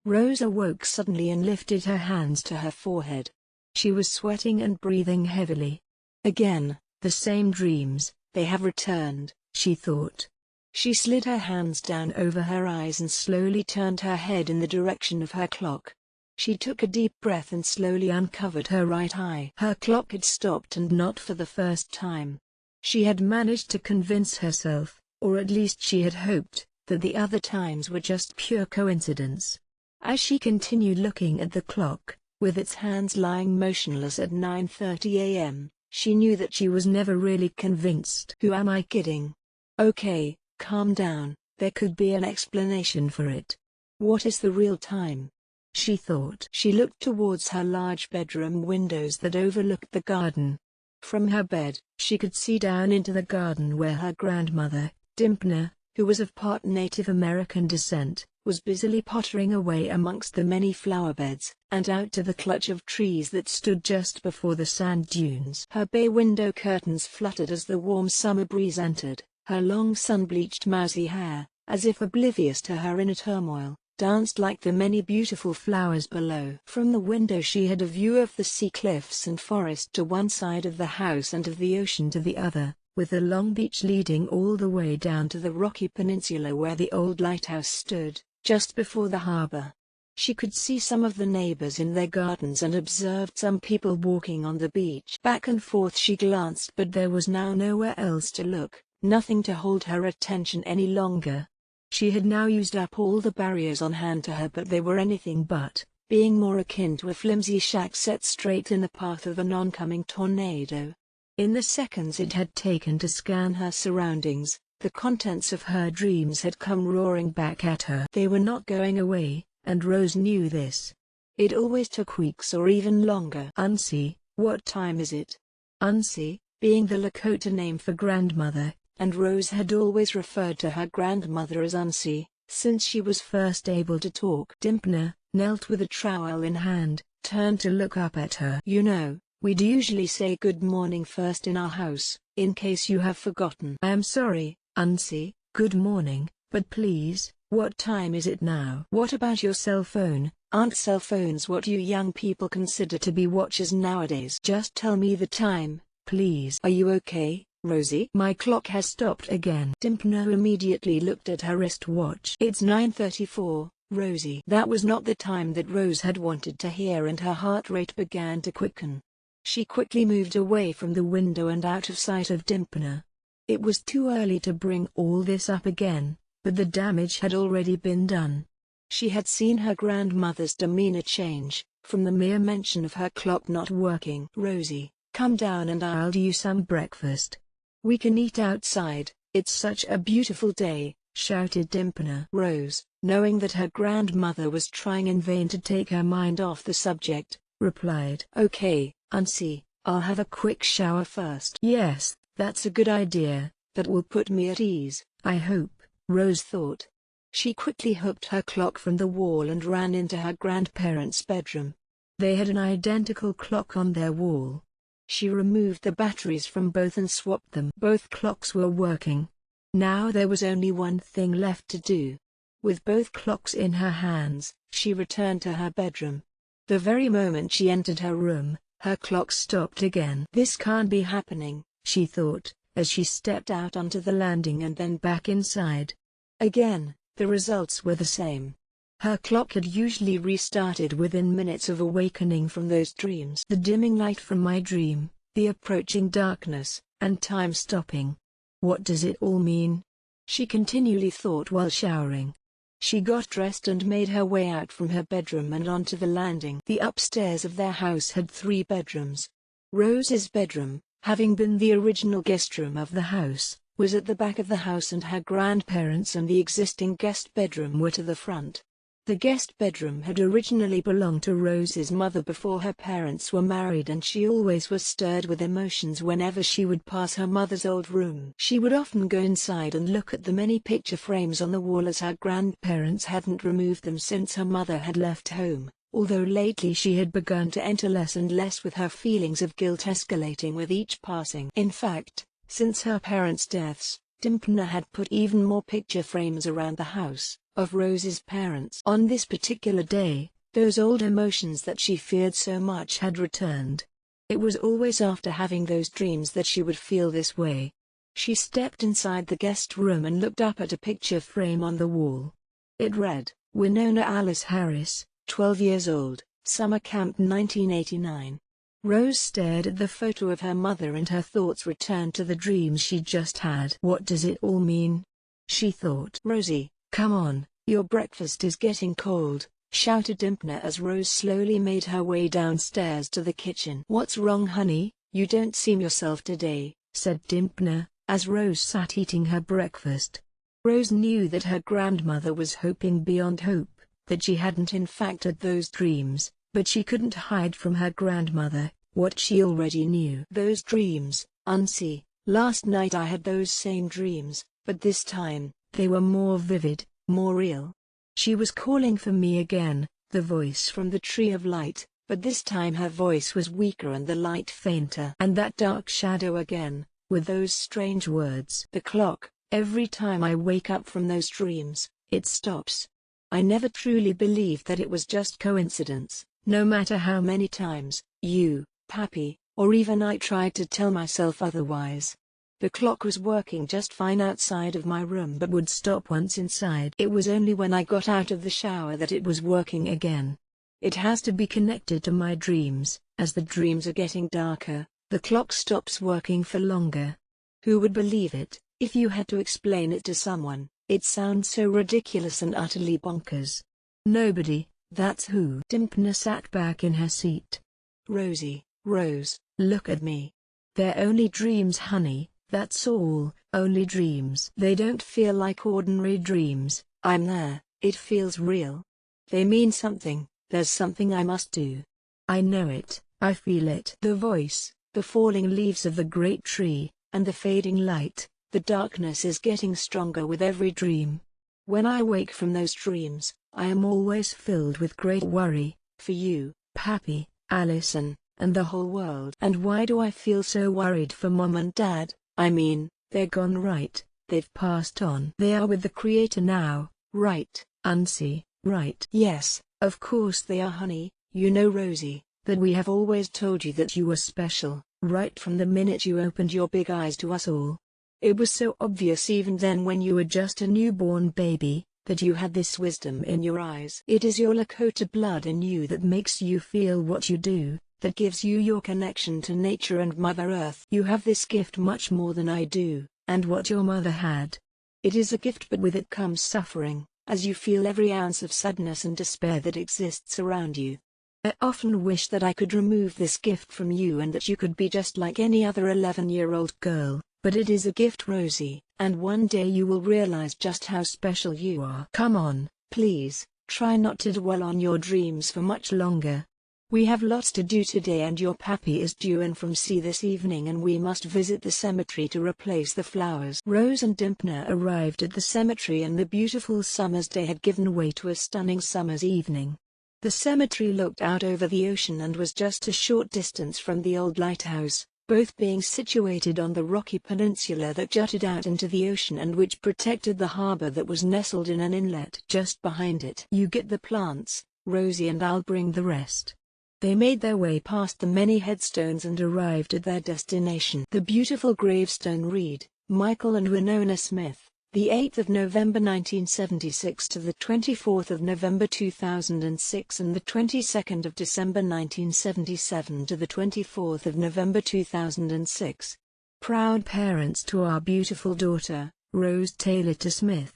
Rose awoke suddenly and lifted her hands to her forehead. She was sweating and breathing heavily. Again, the same dreams, they have returned, she thought. She slid her hands down over her eyes and slowly turned her head in the direction of her clock. She took a deep breath and slowly uncovered her right eye. Her clock had stopped, and not for the first time. She had managed to convince herself, or at least she had hoped, that the other times were just pure coincidence. As she continued looking at the clock, with its hands lying motionless at 9:30 a.m., she knew that she was never really convinced. Who am I kidding? Okay, calm down, there could be an explanation for it. What is the real time? She thought. She looked towards her large bedroom windows that overlooked the garden. From her bed, she could see down into the garden where her grandmother, Dimpner, who was of part Native American descent, was busily pottering away amongst the many flower beds, and out to the clutch of trees that stood just before the sand dunes. Her bay window curtains fluttered as the warm summer breeze entered. Her long sun-bleached mousy hair, as if oblivious to her inner turmoil, danced like the many beautiful flowers below. From the window she had a view of the sea cliffs and forest to one side of the house and of the ocean to the other, with the long beach leading all the way down to the rocky peninsula where the old lighthouse stood, just before the harbor. She could see some of the neighbors in their gardens and observed some people walking on the beach. Back and forth she glanced, but there was now nowhere else to look, nothing to hold her attention any longer. She had now used up all the barriers on hand to her, but they were anything but, being more akin to a flimsy shack set straight in the path of an oncoming tornado. In the seconds it had taken to scan her surroundings, the contents of her dreams had come roaring back at her. They were not going away, and Rose knew this. It always took weeks or even longer. Unsi, what time is it? Unsi, being the Lakota name for grandmother, and Rose had always referred to her grandmother as Unsi, since she was first able to talk. Dimpner, knelt with a trowel in hand, turned to look up at her. You know, we'd usually say good morning first in our house, in case you have forgotten. I am sorry, Unsi, good morning, but please, what time is it now? What about your cell phone? Aren't cell phones what you young people consider to be watches nowadays? Just tell me the time, please. Are you okay, Rosie? My clock has stopped again. Dimpner immediately looked at her wristwatch. It's 9:34, Rosie. That was not the time that Rose had wanted to hear, and her heart rate began to quicken. She quickly moved away from the window and out of sight of Dimpner. It was too early to bring all this up again, but the damage had already been done. She had seen her grandmother's demeanor change, from the mere mention of her clock not working. Rosie, come down and I'll do you some breakfast. We can eat outside, it's such a beautiful day, shouted Dimpner. Rose, knowing that her grandmother was trying in vain to take her mind off the subject, replied, Okay, Unsi, I'll have a quick shower first. Yes, that's a good idea, that will put me at ease, I hope, Rose thought. She quickly hooked her clock from the wall and ran into her grandparents' bedroom. They had an identical clock on their wall. She removed the batteries from both and swapped them. Both clocks were working. Now there was only one thing left to do. With both clocks in her hands, she returned to her bedroom. The very moment she entered her room, her clock stopped again. This can't be happening, she thought, as she stepped out onto the landing and then back inside. Again, the results were the same. Her clock had usually restarted within minutes of awakening from those dreams. The dimming light from my dream, the approaching darkness, and time stopping. What does it all mean? She continually thought while showering. She got dressed and made her way out from her bedroom and onto the landing. The upstairs of their house had 3 bedrooms. Rose's bedroom, having been the original guest room of the house, was at the back of the house, and her grandparents' and the existing guest bedroom were to the front. The guest bedroom had originally belonged to Rose's mother before her parents were married, and she always was stirred with emotions whenever she would pass her mother's old room. She would often go inside and look at the many picture frames on the wall, as her grandparents hadn't removed them since her mother had left home, although lately she had begun to enter less and less, with her feelings of guilt escalating with each passing. In fact, since her parents' deaths, Dimpna had put even more picture frames around the house, of Rose's parents. On this particular day, those old emotions that she feared so much had returned. It was always after having those dreams that she would feel this way. She stepped inside the guest room and looked up at a picture frame on the wall. It read, Winona Alice Harris, 12 years old, Summer Camp 1989. Rose stared at the photo of her mother and her thoughts returned to the dreams she just had. What does it all mean? She thought. Rosie, come on, your breakfast is getting cold, shouted Dimpna as Rose slowly made her way downstairs to the kitchen. What's wrong, honey? You don't seem yourself today, said Dimpna, as Rose sat eating her breakfast. Rose knew that her grandmother was hoping beyond hope, that she hadn't in fact had those dreams, but she couldn't hide from her grandmother what she already knew. Those dreams, Auntie, last night I had those same dreams, but this time, they were more vivid, more real. She was calling for me again, the voice from the tree of light, but this time her voice was weaker and the light fainter. And that dark shadow again, with those strange words. The clock, every time I wake up from those dreams, it stops. I never truly believed that it was just coincidence, no matter how many times you, Pappy, or even I tried to tell myself otherwise. The clock was working just fine outside of my room but would stop once inside. It was only when I got out of the shower that it was working again. It has to be connected to my dreams. As the dreams are getting darker, the clock stops working for longer. Who would believe it, if you had to explain it to someone? It sounds so ridiculous and utterly bonkers. Nobody, that's who. Dimpna sat back in her seat. Rosie, Rose, look at me. They're only dreams, honey, that's all, only dreams. They don't feel like ordinary dreams. I'm there, it feels real. They mean something, there's something I must do. I know it, I feel it. The voice, the falling leaves of the great tree, and the fading light. The darkness is getting stronger with every dream. When I wake from those dreams, I am always filled with great worry, for you, Pappy, Alison, and the whole world. And why do I feel so worried for Mom and Dad? I mean, they're gone, right? They've passed on. They are with the Creator now, right, Auntie? Right. Yes, of course they are, honey. You know, Rosie, that we have always told you that you were special, right from the minute you opened your big eyes to us all. It was so obvious even then when you were just a newborn baby, that you had this wisdom in your eyes. It is your Lakota blood in you that makes you feel what you do, that gives you your connection to nature and Mother Earth. You have this gift much more than I do, and what your mother had. It is a gift, but with it comes suffering, as you feel every ounce of sadness and despair that exists around you. I often wish that I could remove this gift from you and that you could be just like any other 11-year-old girl. But it is a gift, Rosie, and one day you will realize just how special you are. Come on, please, try not to dwell on your dreams for much longer. We have lots to do today and your Pappy is due in from sea this evening and we must visit the cemetery to replace the flowers. Rose and Dimpna arrived at the cemetery and the beautiful summer's day had given way to a stunning summer's evening. The cemetery looked out over the ocean and was just a short distance from the old lighthouse, both being situated on the rocky peninsula that jutted out into the ocean and which protected the harbor that was nestled in an inlet just behind it. You get the plants, Rosie, and I'll bring the rest. They made their way past the many headstones and arrived at their destination. The beautiful gravestone read, Michael and Winona Smith, the 8th of November 1976 to the 24th of November 2006 and the 22nd of December 1977 to the 24th of November 2006. Proud parents to our beautiful daughter, Rose Taylor to Smith.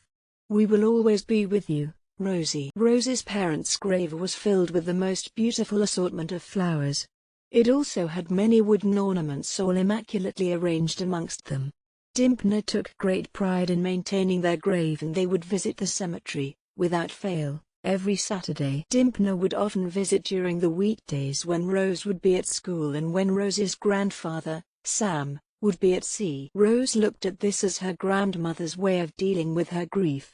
We will always be with you, Rosie. Rose's parents' grave was filled with the most beautiful assortment of flowers. It also had many wooden ornaments all immaculately arranged amongst them. Dimpna took great pride in maintaining their grave and they would visit the cemetery, without fail, every Saturday. Dimpna would often visit during the weekdays when Rose would be at school and when Rose's grandfather, Sam, would be at sea. Rose looked at this as her grandmother's way of dealing with her grief.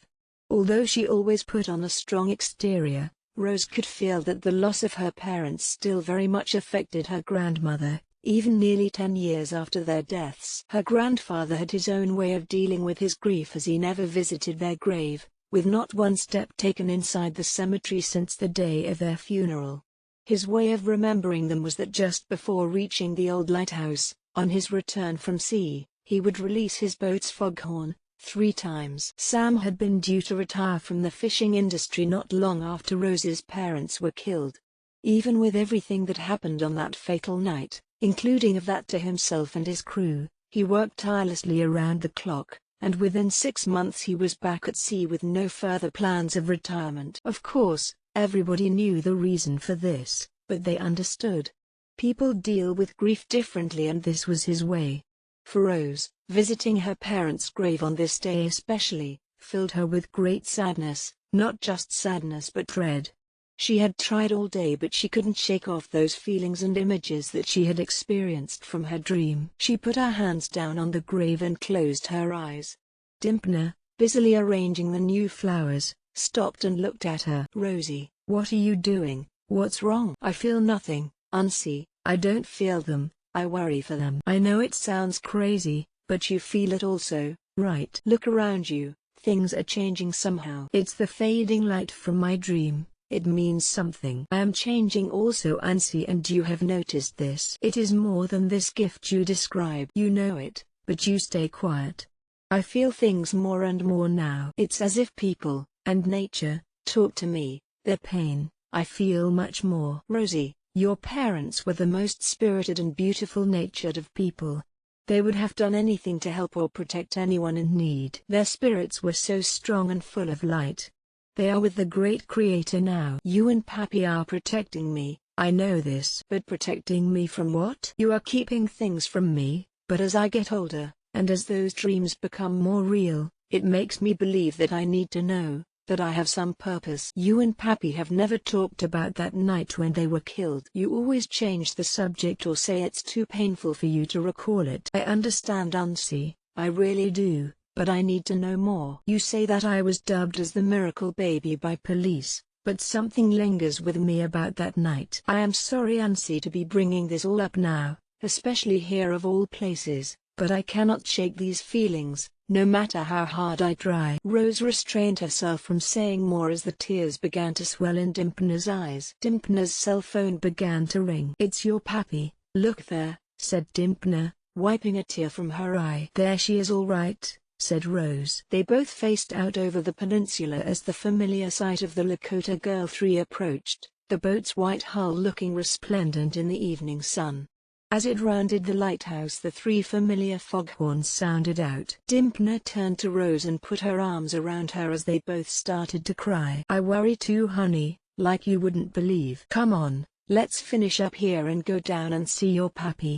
Although she always put on a strong exterior, Rose could feel that the loss of her parents still very much affected her grandmother, even nearly 10 years after their deaths. Her grandfather had his own way of dealing with his grief, as he never visited their grave, with not one step taken inside the cemetery since the day of their funeral. His way of remembering them was that just before reaching the old lighthouse, on his return from sea, he would release his boat's foghorn 3 times. Sam had been due to retire from the fishing industry not long after Rose's parents were killed. Even with everything that happened on that fatal night, including of that to himself and his crew, he worked tirelessly around the clock, and within 6 months he was back at sea with no further plans of retirement. Of course, everybody knew the reason for this, but they understood. People deal with grief differently, and this was his way. For Rose, visiting her parents' grave on this day especially, filled her with great sadness, not just sadness but dread. She had tried all day, but she couldn't shake off those feelings and images that she had experienced from her dream. She put her hands down on the grave and closed her eyes. Dimpner, busily arranging the new flowers, stopped and looked at her. "Rosie, what are you doing? What's wrong?" "I feel nothing, Auntie. I don't feel them. I worry for them." "I know it sounds crazy, but you feel it also, right? Look around you. Things are changing somehow." "It's the fading light from my dream. It means something." "I am changing also, Auntie, and you have noticed this." "It is more than this gift you describe." "You know it, but you stay quiet." "I feel things more and more now. It's as if people, and nature, talk to me. Their pain, I feel much more." "Rosie, your parents were the most spirited and beautiful natured of people. They would have done anything to help or protect anyone in need. Their spirits were so strong and full of light. They are with the great Creator now. You and Pappy are protecting me, I know this." "But protecting me from what?" "You are keeping things from me, but as I get older, and as those dreams become more real, it makes me believe that I need to know, that I have some purpose." "You and Pappy have never talked about that night when they were killed." "You always change the subject or say it's too painful for you to recall it." "I understand, Auntie, I really do, but I need to know more." "You say that I was dubbed as the miracle baby by police, but something lingers with me about that night." "I am sorry, Auntie, to be bringing this all up now, especially here of all places, but I cannot shake these feelings, no matter how hard I try." Rose restrained herself from saying more as the tears began to swell in Dimpner's eyes. Dimpner's cell phone began to ring. "It's your Pappy, look there," said Dimpner, wiping a tear from her eye. "There she is, all right," said Rose. They both faced out over the peninsula as the familiar sight of the Lakota Girl 3 approached, the boat's white hull looking resplendent in the evening sun. As it rounded the lighthouse, the 3 familiar foghorns sounded out. Dimpner turned to Rose and put her arms around her as they both started to cry. "I worry too, honey, like you wouldn't believe. Come on, let's finish up here and go down and see your Pappy."